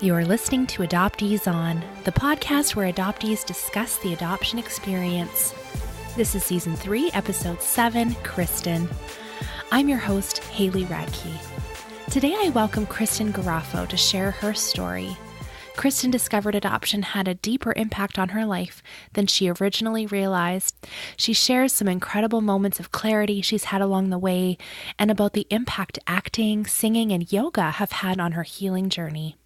You are listening to Adoptees On, the podcast where adoptees discuss the adoption experience. This is Season 3, Episode 7, Kristen. I'm your host, Haley Radke. Today I welcome Kristen Garafo to share her story. Kristen discovered adoption had a deeper impact on her life than she originally realized. She shares some incredible moments of clarity she's had along the way and about the impact acting, singing, and yoga have had on her healing journey.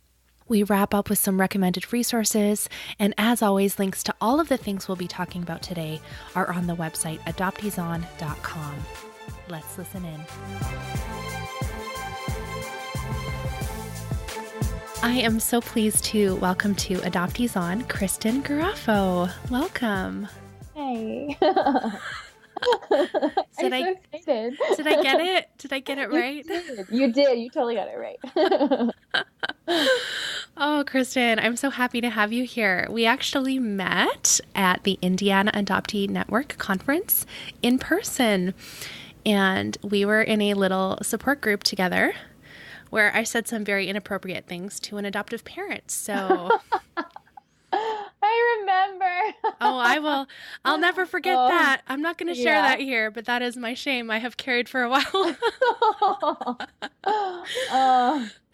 We wrap up with some recommended resources, and as always, links to all of the things we'll be talking about today are on the website adopteeson.com. Let's listen in. I am so pleased to welcome to Adoptees On, Kristen Garafo. Welcome. Hey. I'm so excited. Did I get it? Did I get it right? You did. You totally got it right. Oh, Kristen, I'm so happy to have you here. We actually met at the Indiana Adoptee Network conference in person, and we were in a little support group together where I said some very inappropriate things to an adoptive parent. So I remember. I'll never forget that. I'm not going to share that here, but that is my shame I have carried for a while.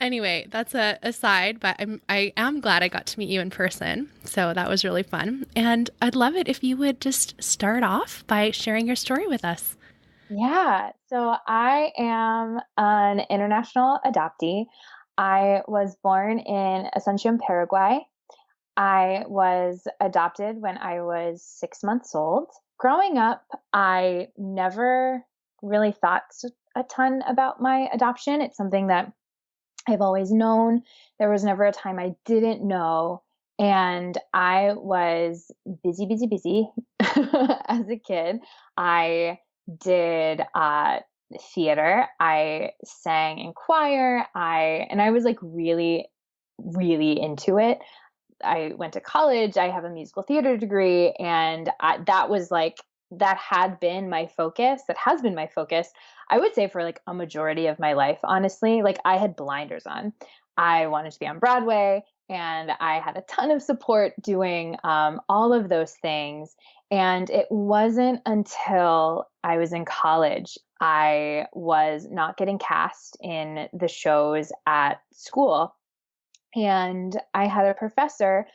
Anyway, that's a aside, but I am glad I got to meet you in person. So that was really fun. And I'd love it if you would just start off by sharing your story with us. Yeah. So I am an international adoptee. I was born in Asuncion, Paraguay. I was adopted when I was 6 months old. Growing up, I never really thought a ton about my adoption. It's something that I've always known. There was never a time I didn't know. And I was busy as a kid. I did theater. I sang in choir. I was like really, really into it. I went to college. I have a musical theater degree, and that had been my focus. That has been my focus, I would say, for like a majority of my life, honestly. Like I had blinders on. I wanted to be on Broadway, and I had a ton of support doing all of those things. And it wasn't until I was in college, I was not getting cast in the shows at school. And I had a professor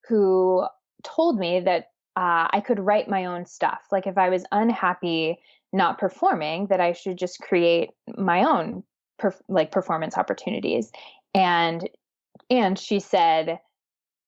who told me that I could write my own stuff. Like if I was unhappy not performing, that I should just create my own performance opportunities. And she said,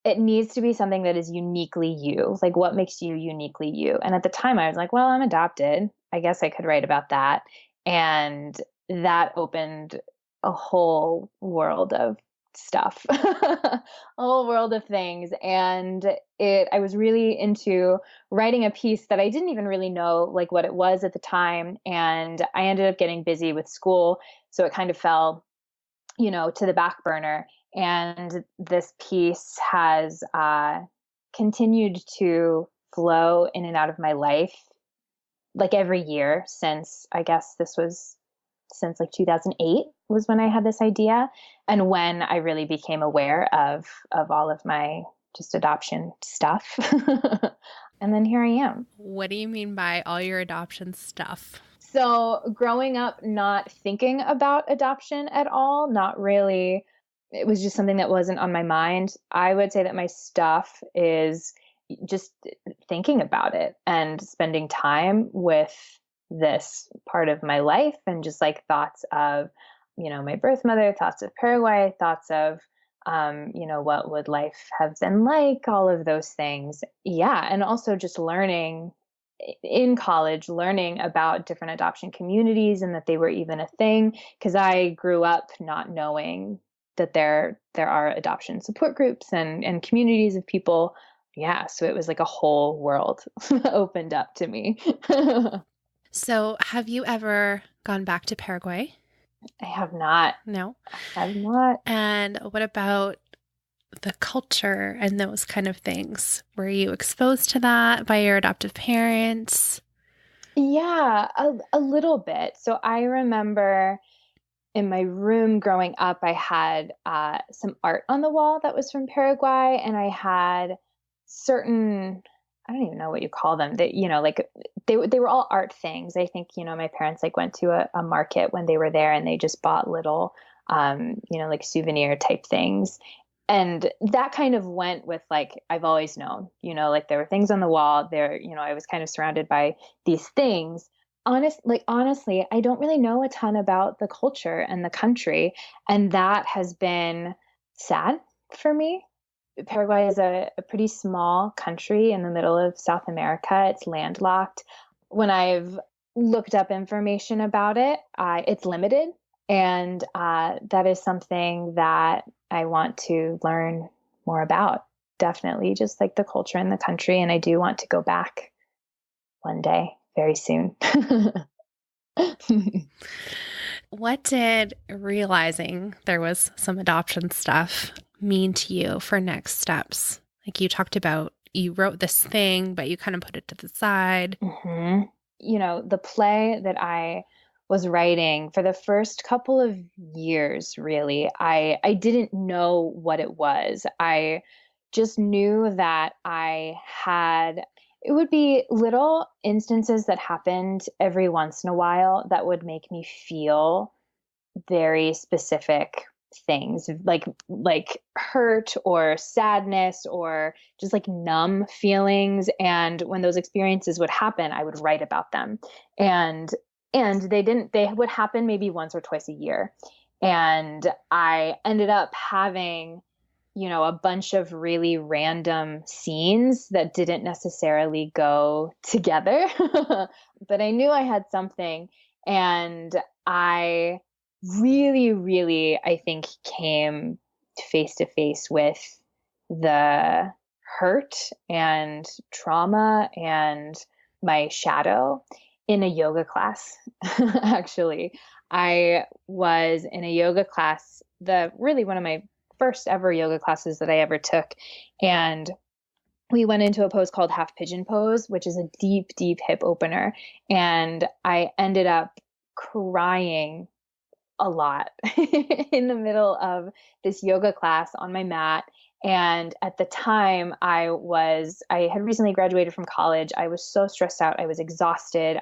it needs to be something that is uniquely you. Like what makes you uniquely you? And at the time I was like, well, I'm adopted. I guess I could write about that. And that opened a whole world of stuff, a whole world of things. And I was really into writing a piece that I didn't even really know like what it was at the time. And I ended up getting busy with school. So it kind of fell, to the back burner. And this piece has continued to flow in and out of my life like every year since, I guess since like 2008 was when I had this idea, and when I really became aware of all of my just adoption stuff. And then here I am. What do you mean by all your adoption stuff? So growing up, not thinking about adoption at all, not really. It was just something that wasn't on my mind. I would say that my stuff is just thinking about it and spending time with this part of my life, and just like thoughts of, my birth mother, thoughts of Paraguay, thoughts of, what would life have been like, all of those things. Yeah. And also just learning in college, learning about different adoption communities and that they were even a thing. Cause I grew up not knowing that there are adoption support groups and communities of people. Yeah. So it was like a whole world opened up to me. So have you ever gone back to Paraguay? I have not. No? I have not. And what about the culture and those kind of things? Were you exposed to that by your adoptive parents? Yeah, a little bit. So I remember in my room growing up, I had some art on the wall that was from Paraguay, and I had certain, I don't even know what you call them, that, like they were all art things. I think, my parents like went to a market when they were there, and they just bought little, like souvenir type things. And that kind of went with like, I've always known, like there were things on the wall there, I was kind of surrounded by these things. Honestly, I don't really know a ton about the culture and the country. And that has been sad for me. Paraguay is a pretty small country in the middle of South America. It's landlocked. When I've looked up information about it, it's limited. And that is something that I want to learn more about. Definitely, just like the culture and the country. And I do want to go back one day, very soon. What did realizing there was some adoption stuff mean to you for next steps? Like you talked about, you wrote this thing, but you kind of put it to the side. Mm-hmm. The play that I was writing for the first couple of years, really, I didn't know what it was. I just knew that it would be little instances that happened every once in a while that would make me feel very specific things, like hurt or sadness or just like numb feelings. And when those experiences would happen, I would write about them. And they would happen maybe once or twice a year. And I ended up having, a bunch of really random scenes that didn't necessarily go together, but I knew I had something. And I really, really, I think, came face to face with the hurt and trauma and my shadow in a yoga class. Actually, I was in a yoga class, one of my first ever yoga classes that I ever took. And we went into a pose called half pigeon pose, which is a deep, deep hip opener. And I ended up crying a lot in the middle of this yoga class on my mat. And at the time I had recently graduated from college. I was so stressed out. I was exhausted.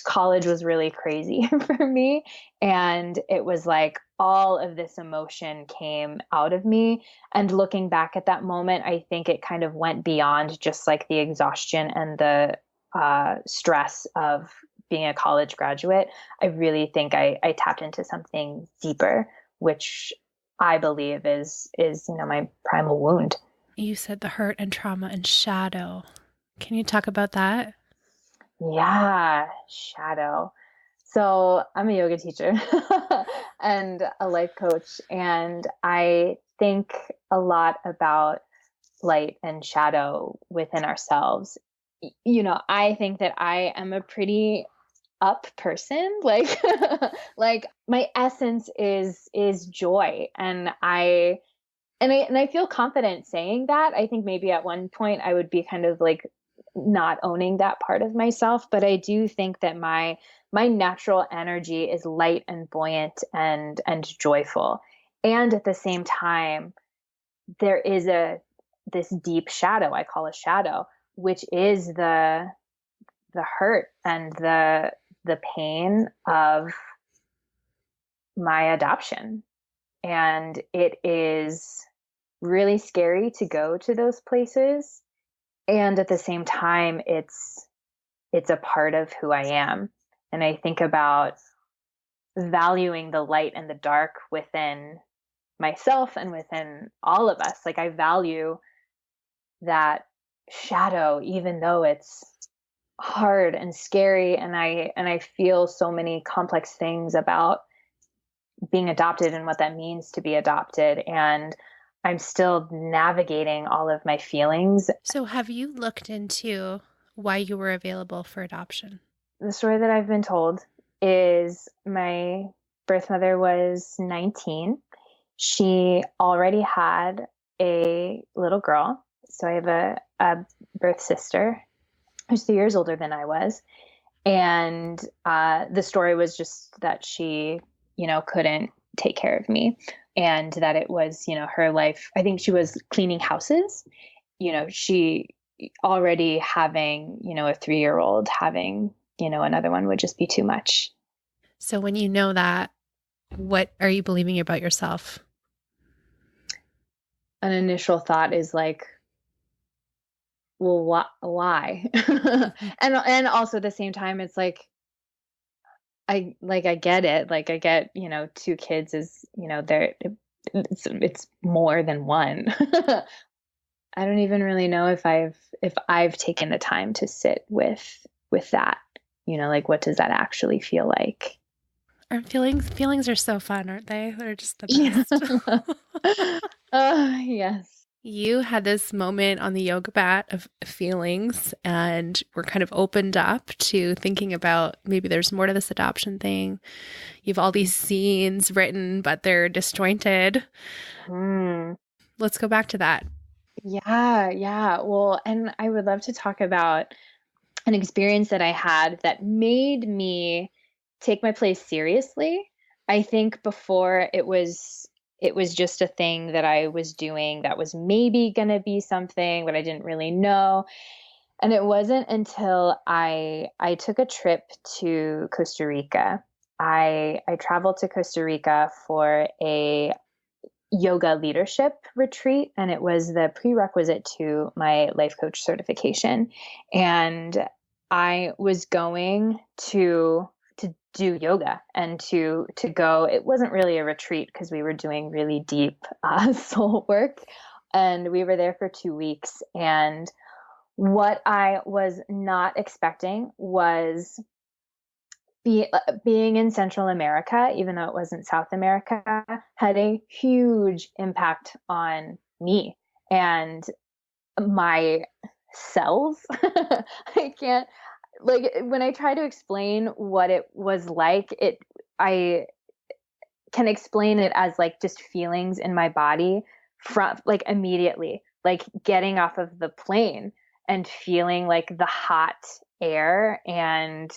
College was really crazy for me. And it was like all of this emotion came out of me. And looking back at that moment, I think it kind of went beyond just like the exhaustion and the stress of being a college graduate. I really think I tapped into something deeper, which I believe is my primal wound. You said the hurt and trauma and shadow. Can you talk about that? Yeah, shadow. So I'm a yoga teacher and a life coach, and I think a lot about light and shadow within ourselves. I think that I am a pretty up person. Like like my essence is joy, and I feel confident saying that. I think maybe at one point I would be kind of like not owning that part of myself, but I do think that my natural energy is light and buoyant and joyful. And at the same time, there is this deep shadow, I call a shadow, which is the hurt and the pain of my adoption. And it is really scary to go to those places. And at the same time, it's a part of who I am. And I think about valuing the light and the dark within myself and within all of us. Like I value that shadow, even though it's hard and scary. And I feel so many complex things about being adopted and what that means to be adopted. And I'm still navigating all of my feelings. So have you looked into why you were available for adoption? The story that I've been told is my birth mother was 19. She already had a little girl. So I have a birth sister who's 3 years older than I was. And the story was just that she couldn't take care of me, and that it was, her life. I think she was cleaning houses, she already having, a 3-year-old, having, another one would just be too much. So when you know that, what are you believing about yourself? An initial thought is like, well, why? And also at the same time, it's like, I get it. Like I get, 2 kids is, it's more than one. I don't even really know if I've taken the time to sit with that, like what does that actually feel like? Our feelings are so fun, aren't they? They're just the best. Yes. You had this moment on the yoga mat of feelings, and we're kind of opened up to thinking about maybe there's more to this adoption thing. You have all these scenes written, but they're disjointed. Let's go back to that. Yeah. Well, and I would love to talk about an experience that I had that made me take my place seriously. I think before it was just a thing that I was doing that was maybe going to be something, but I didn't really know. And it wasn't until I took a trip to Costa Rica. I traveled to Costa Rica for a yoga leadership retreat, and it was the prerequisite to my life coach certification. And I was going to do yoga and to go. It wasn't really a retreat because we were doing really deep soul work, and we were there for 2 weeks. And what I was not expecting was being in Central America, even though it wasn't South America, had a huge impact on me and my cells. I can't, like, when I try to explain what it was like, I can explain it as like just feelings in my body from like immediately, like getting off of the plane and feeling like the hot air and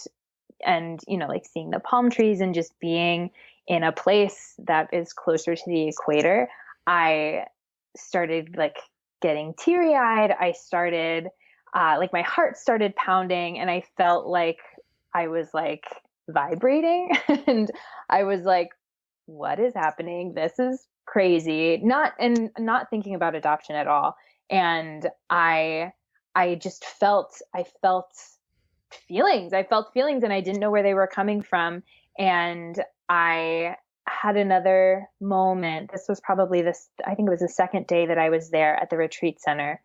like seeing the palm trees and just being in a place that is closer to the equator. I started like getting teary eyed. I started like my heart started pounding, and I felt like I was like vibrating and I was like, what is happening? This is crazy. Not thinking about adoption at all. And I just I felt feelings. I felt feelings and I didn't know where they were coming from. And I had another moment. This was probably I think it was the second day that I was there at the retreat center.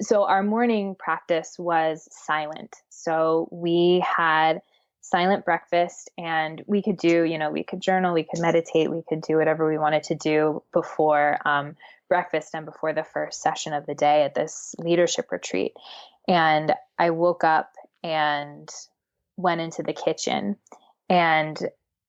So our morning practice was silent. So we had silent breakfast, and we could do, we could journal, we could meditate, we could do whatever we wanted to do before breakfast and before the first session of the day at this leadership retreat. And I woke up and went into the kitchen. And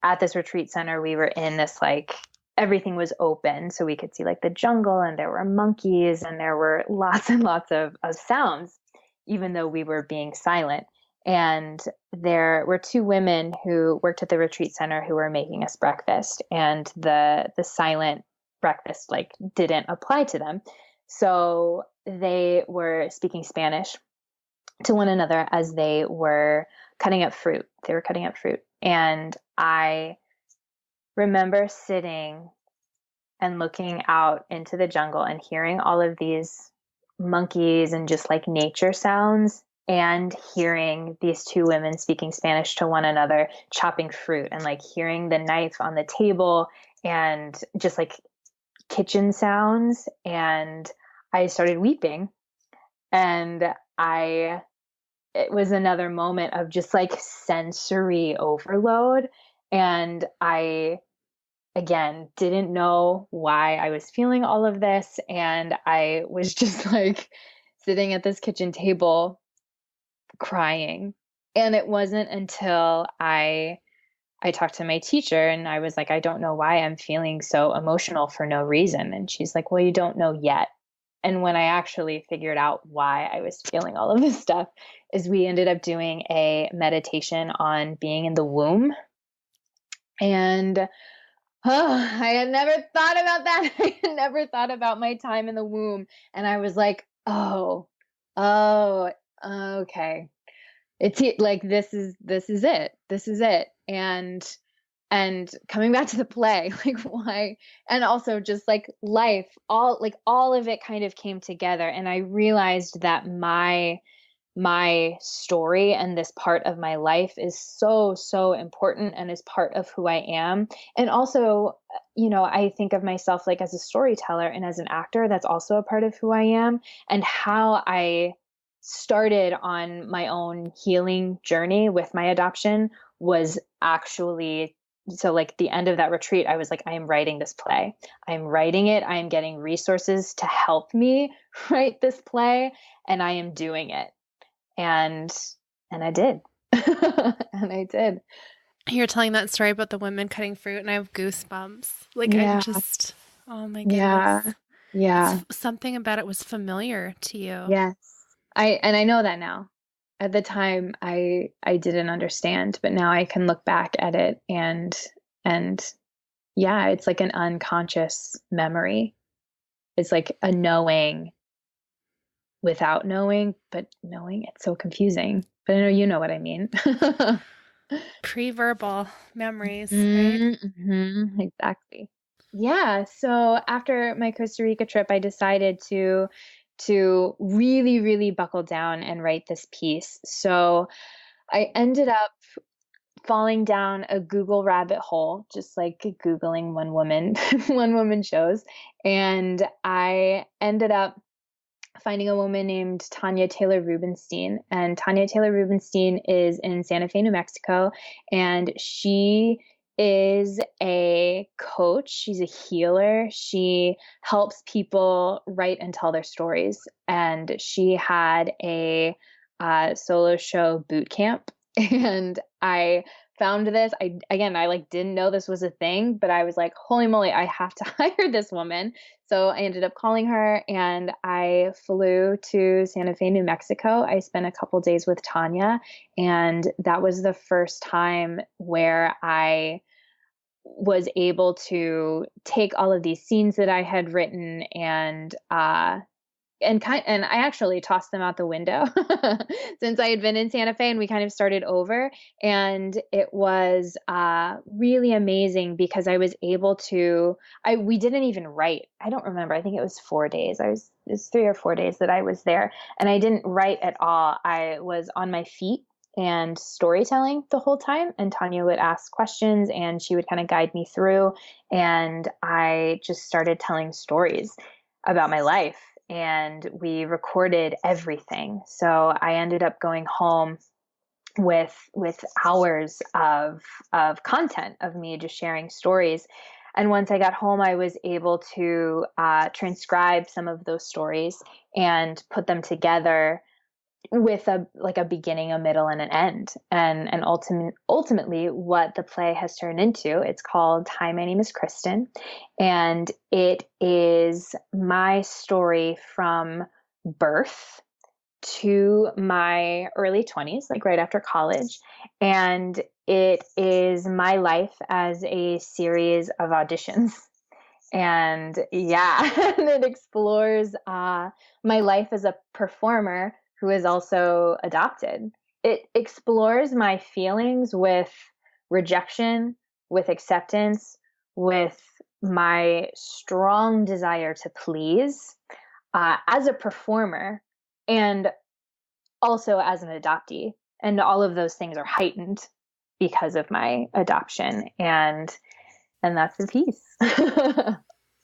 at this retreat center, we were in this, like, everything was open. So we could see like the jungle, and there were monkeys, and there were lots and lots of sounds, even though we were being silent. And there were 2 women who worked at the retreat center who were making us breakfast, and the silent breakfast like didn't apply to them. So they were speaking Spanish to one another as they were cutting up fruit. They were cutting up fruit. And I remember sitting and looking out into the jungle and hearing all of these monkeys and just like nature sounds, and hearing these 2 women speaking Spanish to one another, chopping fruit, and like hearing the knife on the table and just like kitchen sounds. And I started weeping. And it was another moment of just like sensory overload. And I, again, didn't know why I was feeling all of this. And I was just like sitting at this kitchen table crying. And it wasn't until I talked to my teacher, and I was like, I don't know why I'm feeling so emotional for no reason. And she's like, well, you don't know yet. And when I actually figured out why I was feeling all of this stuff, is we ended up doing a meditation on being in the womb. And Oh, I had never thought about that. I had never thought about my time in the womb. And I was like, oh, okay. Like, this is it. This is it. And coming back to the play, like, why? And also just like life, all of it kind of came together. And I realized that my story and this part of my life is so, so important and is part of who I am. And also, I think of myself like as a storyteller and as an actor, that's also a part of who I am. And how I started on my own healing journey with my adoption was actually, so like the end of that retreat, I was like, I am writing this play. I'm writing it. I am getting resources to help me write this play, and I am doing it. And I did. And I did. You're telling that story about the women cutting fruit, and I have goosebumps. Like, Yeah. I'm just, oh my goodness. Yeah. Yeah. Something about it was familiar to you. Yes. I know that now. At the time I didn't understand, but now I can look back at it and yeah, it's like an unconscious memory. It's like a knowing without knowing, but knowing, it's so confusing. But I know you know what I mean. Pre-verbal memories, right? Exactly. Yeah. So after my Costa Rica trip, I decided to really, really buckle down and write this piece. So I ended up falling down a Google rabbit hole, just like Googling one woman, one woman shows. And I ended up finding a woman named Tanya Taylor Rubenstein. And Tanya Taylor Rubenstein is in Santa Fe, New Mexico. And she is a coach. She's a healer. She helps people write and tell their stories. And she had a solo show boot camp. And I found this. I like didn't know this was a thing, but I was like, holy moly, I have to hire this woman. So I ended up calling her and I flew to Santa Fe, New Mexico. I spent a couple days with Tanya, and that was the first time where I was able to take all of these scenes that I had written and I actually tossed them out the window since I had been in Santa Fe, and we kind of started over. And it was really amazing because I was able to. We didn't even write. I don't remember. I think it was 4 days. It's 3 or 4 days that I was there, and I didn't write at all. I was on my feet and storytelling the whole time, and Tanya would ask questions and she would kind of guide me through, and I just started telling stories about my life, and we recorded everything. So I ended up going home with hours of content of me just sharing stories. And once I got home, I was able to transcribe some of those stories and put them together with a beginning, a middle, and an end. And ultimately what the play has turned into, it's called Hi, My Name is Kristen. And it is my story from birth to my early 20s, like right after college. And it is my life as a series of auditions. And yeah, and it explores my life as a performer who is also adopted. It explores my feelings with rejection, with acceptance, with my strong desire to please as a performer and also as an adoptee. And all of those things are heightened because of my adoption. And that's the piece.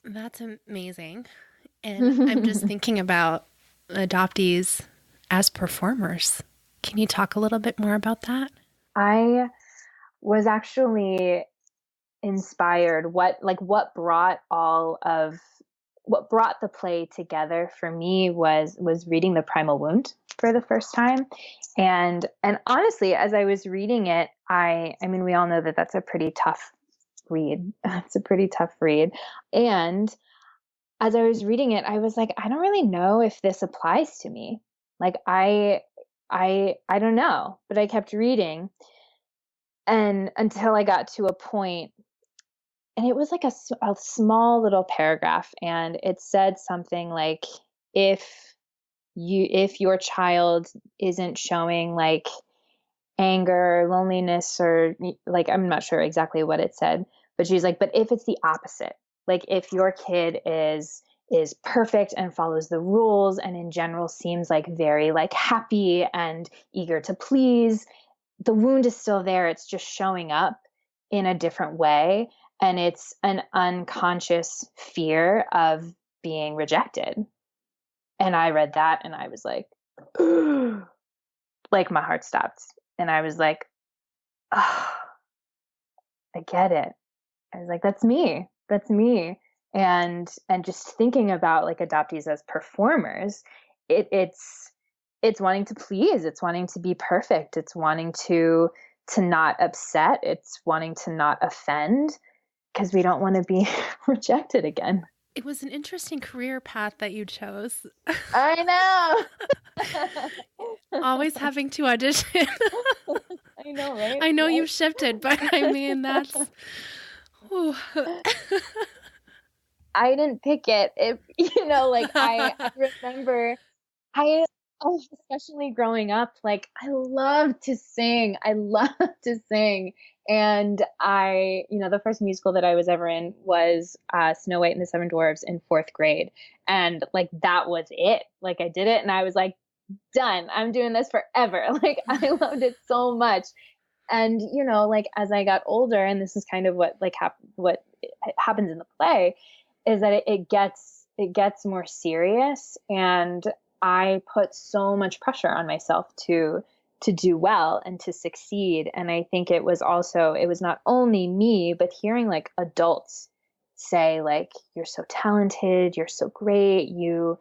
That's amazing. And I'm just thinking about adoptees as performers. Can you talk a little bit more about that? I was actually inspired. What brought the play together for me was reading the Primal Wound for the first time. And honestly, as I was reading it, I mean, we all know that that's a pretty tough read. It's a pretty tough read. And as I was reading it, I was like, I don't really know if this applies to me. Like I don't know, but I kept reading, and until I got to a point it was like a small little paragraph, and it said something like, if your child isn't showing like anger, loneliness, or like, I'm not sure exactly what it said, but she's like, but if it's the opposite, like if your kid is perfect and follows the rules and in general seems like very like happy and eager to please, the wound is still there. It's just showing up in a different way. And it's an unconscious fear of being rejected. And I read that and I was like, like my heart stopped. And I was like, oh, I get it. I was like, that's me. That's me. And just thinking about like adoptees as performers, it's wanting to please, it's wanting to be perfect, it's wanting to not upset, it's wanting to not offend, because we don't want to be rejected again. It was an interesting career path that you chose. I know. Always having to audition. I know, right? I know right? you've shifted, but I mean, that's... I didn't pick it. Like I remember, especially growing up, like I love to sing. And the first musical that I was ever in was Snow White and the Seven Dwarfs in 4th grade. And like, that was it. Like I did it and I was like, done. I'm doing this forever. Like I loved it so much. And, like as I got older, and this is kind of what happens in the play, is that it gets more serious, and I put so much pressure on myself to do well and to succeed. And I think it was not only me, but hearing like adults say like, you're so talented, you're so great, you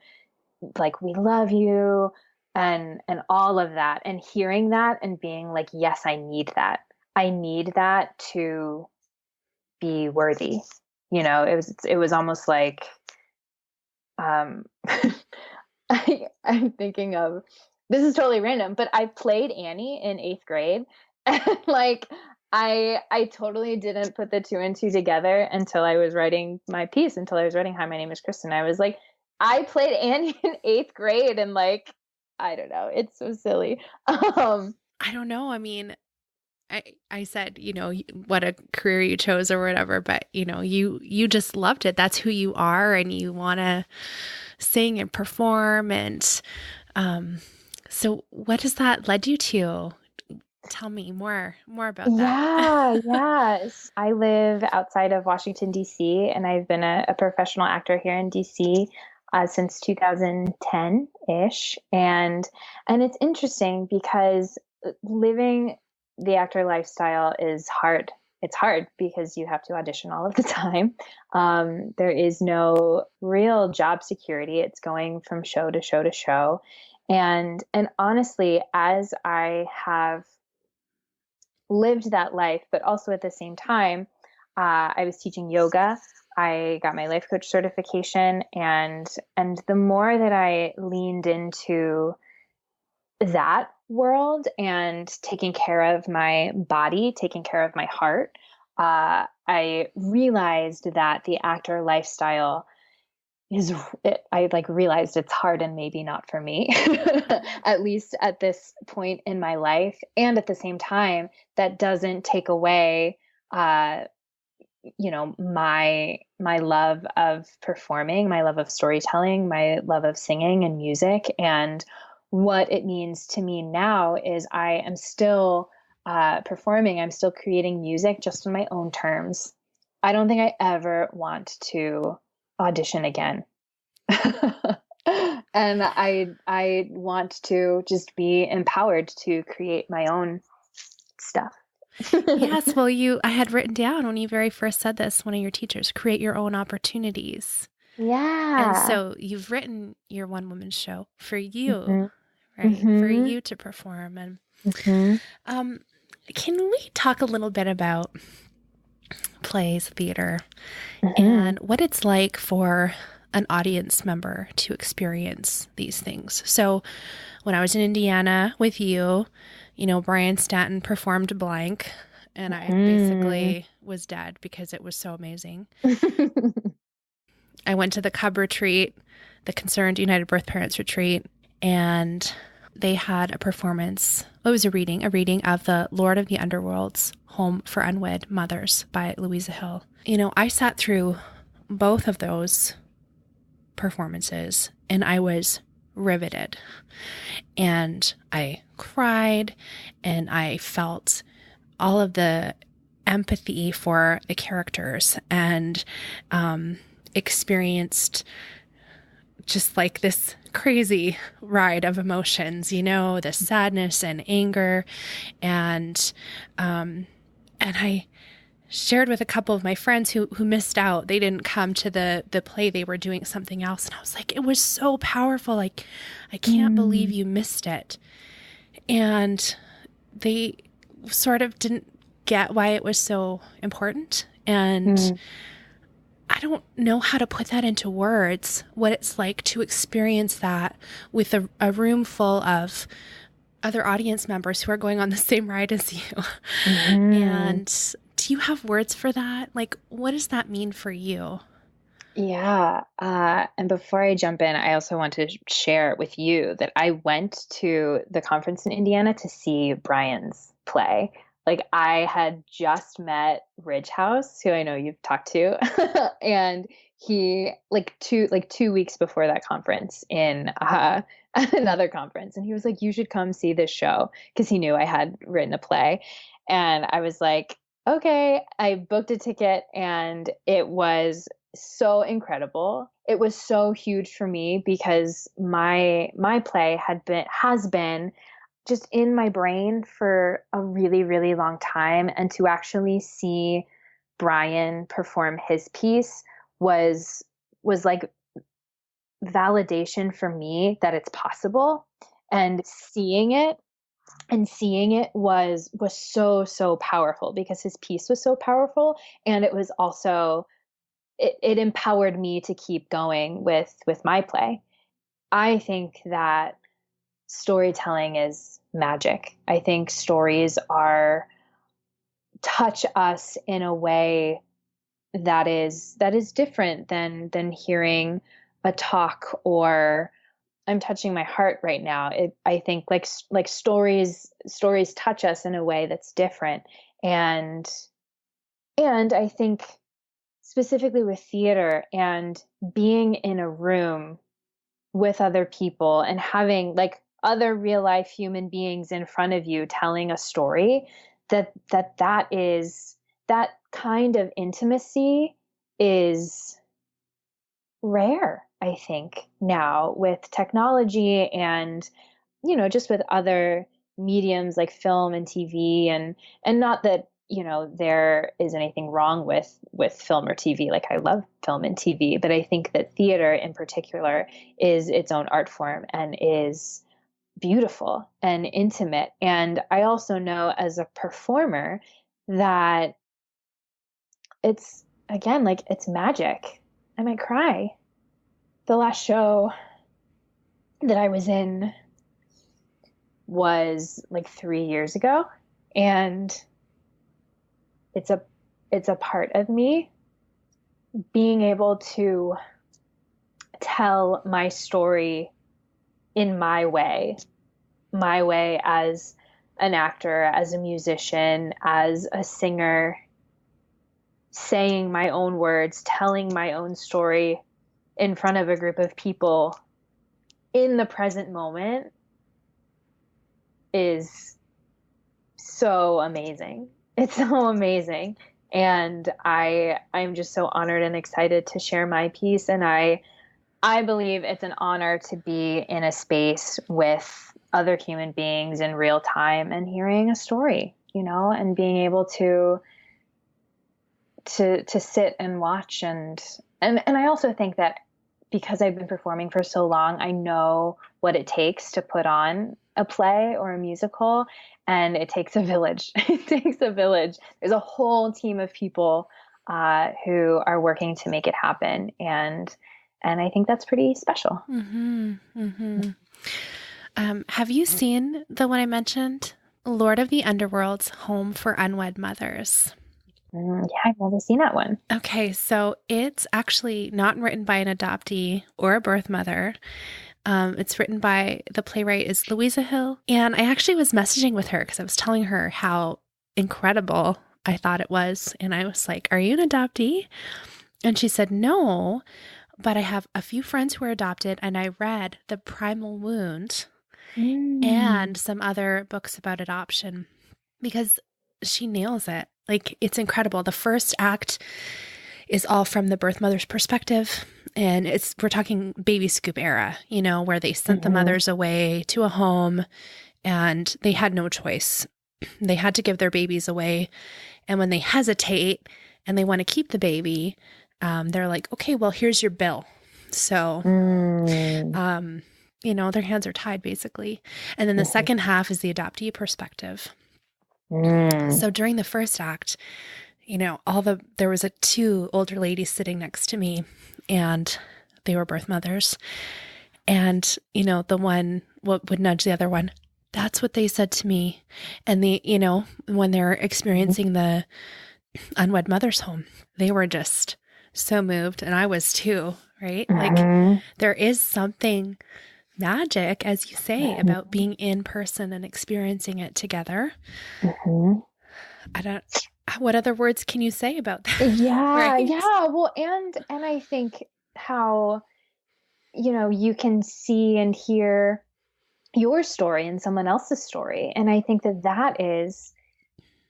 like, we love you, and all of that, and hearing that and being like, yes, I need that to be worthy. It was almost like, I'm thinking of, this is totally random, but I played Annie in 8th grade, and like I totally didn't put the 2 and 2 together until I was writing my piece, until I was writing Hi, My Name is Kristen. I was like, I played Annie in 8th grade, and like, I don't know, it's so silly. I don't know. I mean, I said, what a career you chose or whatever, but you just loved it. That's who you are, and you want to sing and perform. And so what has that led you to? Tell me more about that. Yes. I live outside of Washington, D.C., and I've been a professional actor here in D.C. Since 2010-ish. And it's interesting because living the actor lifestyle is hard. It's hard because you have to audition all of the time. There is no real job security. It's going from show to show to show. And honestly, as I have lived that life, but also at the same time, I was teaching yoga. I got my life coach certification, and the more that I leaned into that world and taking care of my body, taking care of my heart, I realized that the actor lifestyle I realized it's hard and maybe not for me, at least at this point in my life. And at the same time, that doesn't take away, my love of performing, my love of storytelling, my love of singing and music. And what it means to me now is I am still performing. I'm still creating music, just on my own terms. I don't think I ever want to audition again. And I want to just be empowered to create my own stuff. Yes. Well, I had written down when you very first said this, one of your teachers, create your own opportunities. Yeah. And so you've written your one-woman show for you, Mm-hmm. right? Mm-hmm. For you to perform. And can we talk a little bit about plays, theater, and what it's like for an audience member to experience these things? So when I was in Indiana with you, Brian Stanton performed Blank, and I basically was dead because it was so amazing. I went to the Cub retreat, the Concerned United Birth Parents retreat, and they had a performance. It was a reading of the Lord of the Underworlds, Home for Unwed Mothers by Louisa Hill. You know, I sat through both of those performances and I was riveted. And I cried and I felt all of the empathy for the characters and experienced just like this crazy ride of emotions, you know, the sadness and anger. And I shared with a couple of my friends who missed out. They didn't come to the play. They were doing something else. And I was like, it was so powerful. Like, I can't believe you missed it. And they sort of didn't get why it was so important. And I don't know how to put that into words, what it's like to experience that with a room full of other audience members who are going on the same ride as you. And do you have words for that? Like, what does that mean for you? Yeah. And before I jump in, I also want to share with you that I went to the conference in Indiana to see Brian's play. Like, I had just met Ridge House, who I know you've talked to, and he like 2 weeks before that conference in another conference, and he was like, "You should come see this show," because he knew I had written a play, and I was like, "Okay." I booked a ticket, and it was so incredible. It was so huge for me because my play has been just in my brain for a really, really long time. And to actually see Brian perform his piece was like validation for me that it's possible. And seeing it was so powerful because his piece was so powerful. And it was also, it empowered me to keep going with my play. I think that storytelling is magic. I think stories touch us in a way that is different than hearing a talk, or I'm touching my heart right now. I think like stories touch us in a way that's different. And I think specifically with theater and being in a room with other people and having like other real life human beings in front of you telling a story, that kind of intimacy is rare, I think, now with technology and, you know, just with other mediums like film and TV, and not that, you know, there is anything wrong with film or TV. Like, I love film and TV, but I think that theater in particular is its own art form and is beautiful and intimate. And I also know as a performer that it's, again, like, it's magic. I might cry. The last show that I was in was like 3 years ago, and it's a part of me being able to tell my story in my way as an actor, as a musician, as a singer, saying my own words, telling my own story in front of a group of people in the present moment is so amazing. It's so amazing. And I'm just so honored and excited to share my piece. And I believe it's an honor to be in a space with other human beings in real time and hearing a story, you know, and being able to sit and watch. And I also think that because I've been performing for so long, I know what it takes to put on a play or a musical, and it takes a village. It takes a village. There's a whole team of people who are working to make it happen, and I think that's pretty special. Mm-hmm. Mm-hmm. Have you seen the one I mentioned, Lord of the Underworlds, Home for Unwed Mothers? Yeah, I've never seen that one. Okay, so it's actually not written by an adoptee or a birth mother. It's written by the playwright is Louisa Hill. And I actually was messaging with her because I was telling her how incredible I thought it was. And I was like, are you an adoptee? And she said, no, but I have a few friends who are adopted. And I read The Primal Wound and some other books about adoption because she nails it. Like, it's incredible. The first act is all from the birth mother's perspective. And we're talking baby scoop era, where they sent the mothers away to a home and they had no choice. They had to give their babies away. And when they hesitate and they want to keep the baby, they're like, okay, well, here's your bill. So, their hands are tied basically. And then the second half is the adoptee perspective. So during the first act, there was two older ladies sitting next to me and they were birth mothers. And, the one would nudge the other one. That's what they said to me. And when they're experiencing the unwed mother's home, they were just so moved. And I was too, right? Like there is something magic, as you say, about being in person and experiencing it together. What other words can you say about that? Yeah, right? yeah. Well, and I think how, you can see and hear your story and someone else's story. And I think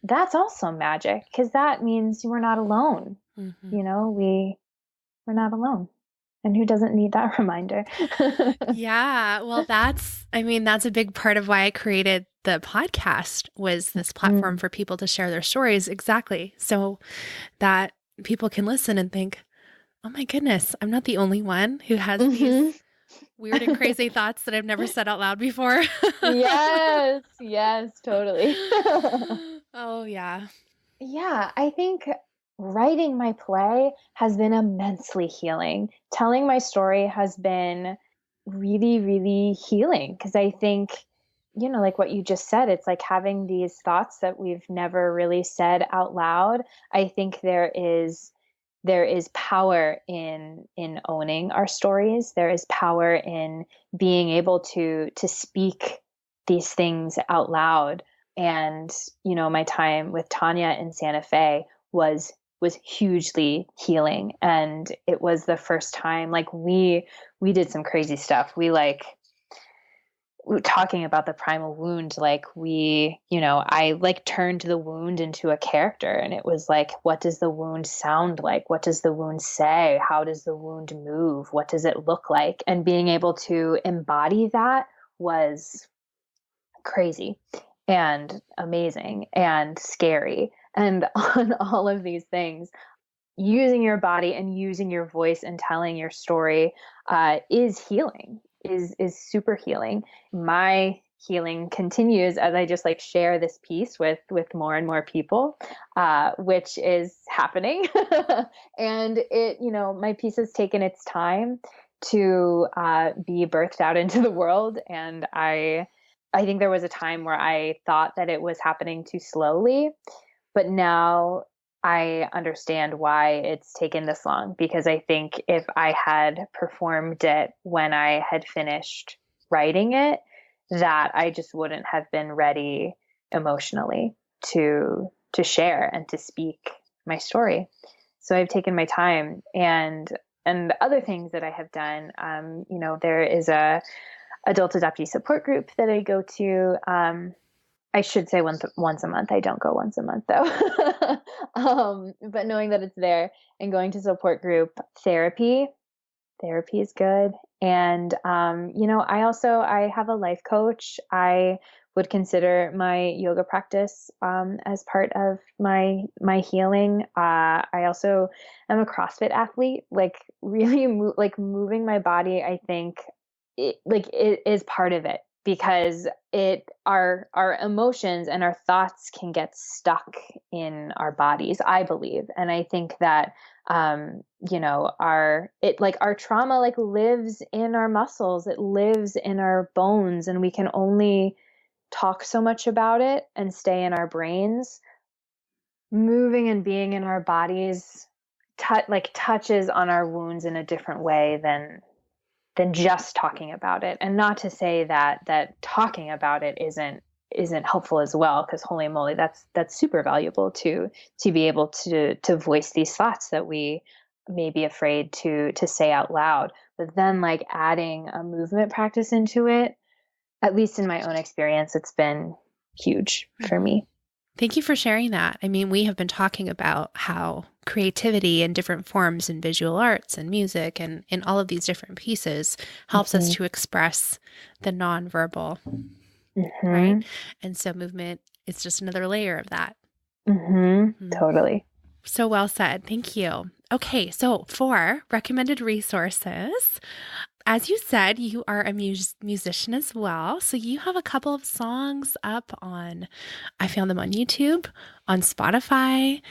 that's also magic because that means we're not alone. We're not alone. And who doesn't need that reminder? Yeah. Well, that's a big part of why I created the podcast, was this platform for people to share their stories. Exactly. So that people can listen and think, oh my goodness, I'm not the only one who has these weird and crazy thoughts that I've never said out loud before. Yes, totally. Oh, yeah. Yeah, I think writing my play has been immensely healing. Telling my story has been really, really healing because I think, like what you just said, it's like having these thoughts that we've never really said out loud. I think there is power in owning our stories. There is power in being able to speak these things out loud. And my time with Tanya in Santa Fe was hugely healing, and it was the first time, like, we did some crazy stuff. We were talking about the primal wound, like I turned the wound into a character, and it was like, what does the wound sound like? What does the wound say? How does the wound move? What does it look like? And being able to embody that was crazy and amazing and scary. And on all of these things, using your body and using your voice and telling your story is healing, is super healing. My healing continues as I just share this piece with more and more people, which is happening. And it, my piece has taken its time to be birthed out into the world. And I think there was a time where I thought that it was happening too slowly, but now I understand why it's taken this long, because I think if I had performed it when I had finished writing it, that I just wouldn't have been ready emotionally to share and to speak my story. So I've taken my time, and other things that I have done. There is a adult adoptee support group that I go to. I should say once a month. I don't go once a month though. But knowing that it's there and going to support group, therapy is good. And, I have a life coach. I would consider my yoga practice as part of my healing. I also am a CrossFit athlete, really moving my body. I think it is part of it, because our emotions and our thoughts can get stuck in our bodies, I believe. And I think that our trauma lives in our muscles, it lives in our bones, and we can only talk so much about it and stay in our brains moving and being in our bodies touches on our wounds in a different way than just talking about it. And not to say that talking about it isn't helpful as well, because holy moly, that's super valuable to be able to voice these thoughts that we may be afraid to say out loud. But then like adding a movement practice into it, at least in my own experience, it's been huge for me. Thank you for sharing that. I mean, we have been talking about how creativity in different forms in visual arts and music and in all of these different pieces helps us to express the nonverbal, right? And so movement is just another layer of that. Totally. So well said. Thank you. Okay, so for recommended resources, as you said, you are a musician as well. So you have a couple of songs up on, I found them on YouTube, on Spotify,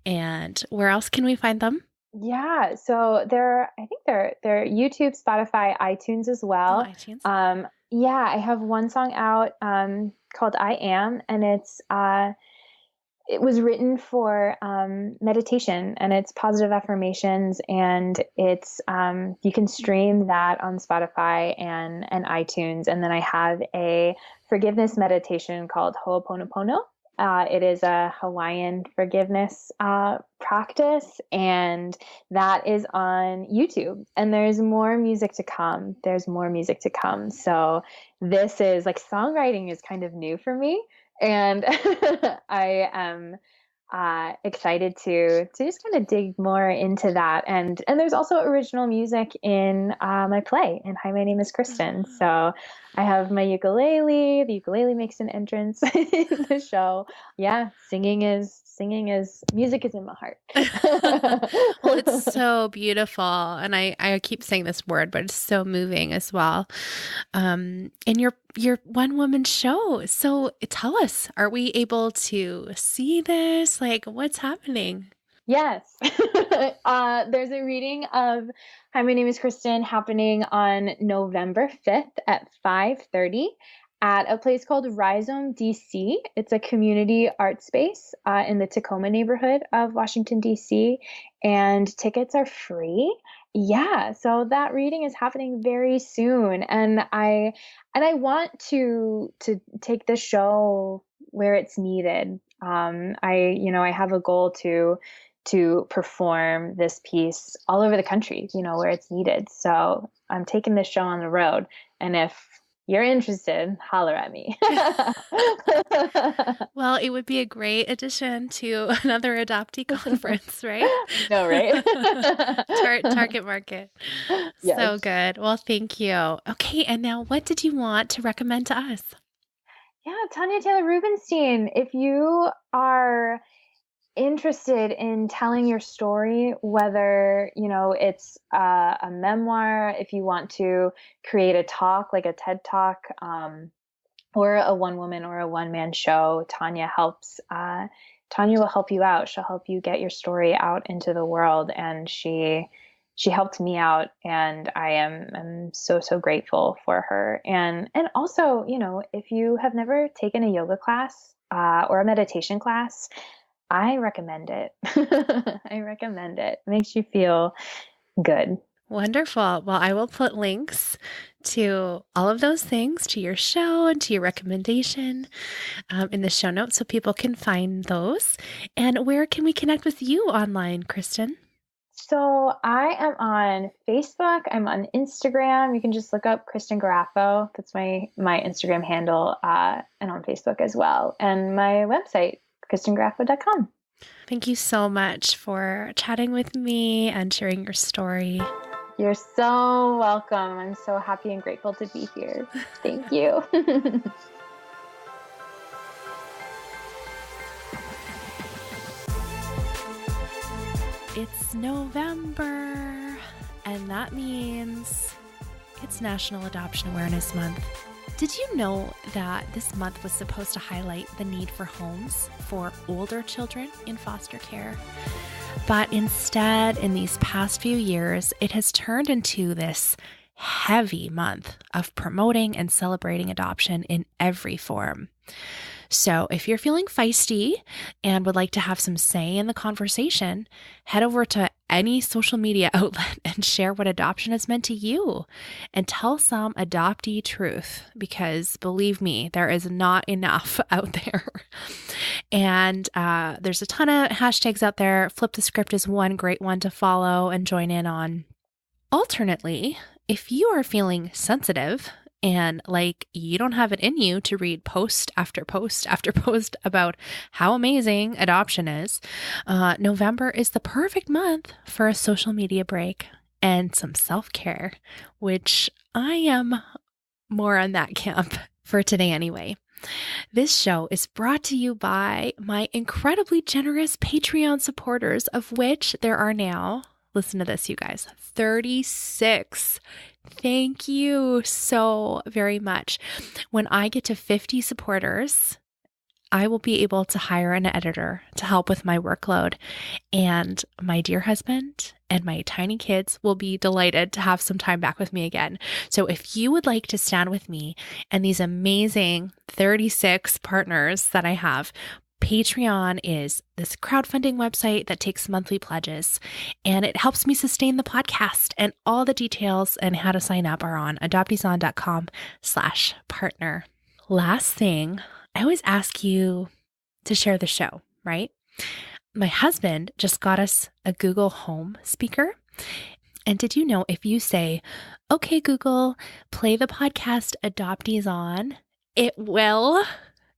and where else can we find them? Yeah, so I think they're YouTube, Spotify, iTunes as well. Oh, iTunes. Yeah, I have one song out called I Am, and it was written for meditation, and it's positive affirmations, and it's you can stream that on Spotify and iTunes. And then I have a forgiveness meditation called Ho'oponopono. It is a Hawaiian forgiveness practice, and that is on YouTube. And there's more music to come. So this is like, songwriting is kind of new for me. And I am excited to just kind of dig more into that. And there's also original music in my play, and Hi, My Name is Kristen. So I have my ukulele. The ukulele makes an entrance in the show. Yeah, music is in my heart. Well, it's so beautiful. And I keep saying this word, but it's so moving as well. In your one woman show. So tell us, are we able to see this? Like, what's happening? Yes. There's a reading of Hi, My Name is Kristen happening on November 5th at 5:30 at a place called Rhizome, DC. It's a community art space in the Tacoma neighborhood of Washington, DC, and tickets are free. Yeah, so that reading is happening very soon, and I want to take the show where it's needed. I have a goal to perform this piece all over the country, where it's needed. So I'm taking this show on the road, and if you're interested, holler at me. Well, it would be a great addition to another adoptee conference, right? No, right? Target market. Yes. So good. Well, thank you. Okay, and now what did you want to recommend to us? Yeah, Tanya Taylor Rubenstein. If you are interested in telling your story, whether it's a memoir, if you want to create a talk like a TED Talk, or a one woman or a one man show, Tanya will help you out. She'll help you get your story out into the world, and she helped me out, and I'm so grateful for her. And also, if you have never taken a yoga class or a meditation class, I recommend it. I recommend it. It makes you feel good. Wonderful. Well, I will put links to all of those things, to your show and to your recommendation in the show notes so people can find those. And where can we connect with you online, Kristen? So I am on Facebook. I'm on Instagram. You can just look up Kristen Garafo. That's my Instagram handle, and on Facebook as well. And my website, KristenGarafo.com. Thank you so much for chatting with me and sharing your story. You're so welcome. I'm so happy and grateful to be here. Thank you. It's November, and that means it's National Adoption Awareness Month. Did you know that this month was supposed to highlight the need for homes for older children in foster care? But instead, in these past few years, it has turned into this heavy month of promoting and celebrating adoption in every form. So if you're feeling feisty and would like to have some say in the conversation, head over to any social media outlet and share what adoption has meant to you and tell some adoptee truth, because believe me, there is not enough out there. And there's a ton of hashtags out there. Flip the Script is one great one to follow and join in on. Alternately, if you are feeling sensitive and like you don't have it in you to read post after post after post about how amazing adoption is, November is the perfect month for a social media break and some self-care, which I am more on that camp for today anyway. This show is brought to you by my incredibly generous Patreon supporters, of which there are now, listen to this, you guys, 36. Thank you so very much. When I get to 50 supporters, I will be able to hire an editor to help with my workload. And my dear husband and my tiny kids will be delighted to have some time back with me again. So if you would like to stand with me and these amazing 36 partners that I have, Patreon is this crowdfunding website that takes monthly pledges, and it helps me sustain the podcast. And all the details and how to sign up are on adopteeson.com/partner. Last thing, I always ask you to share the show, right? My husband just got us a Google Home speaker. And did you know if you say, "Okay, Google, play the podcast Adoptees On," it will?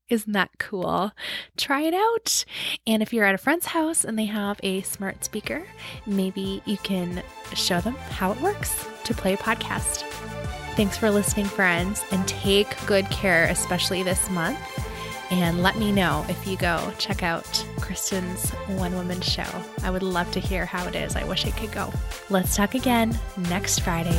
Isn't that cool? Try it out. And if you're at a friend's house and they have a smart speaker, maybe you can show them how it works to play a podcast. Thanks for listening, friends, and take good care, especially this month. And let me know if you go check out Kristen's one-woman show. I would love to hear how it is. I wish I could go. Let's talk again next Friday.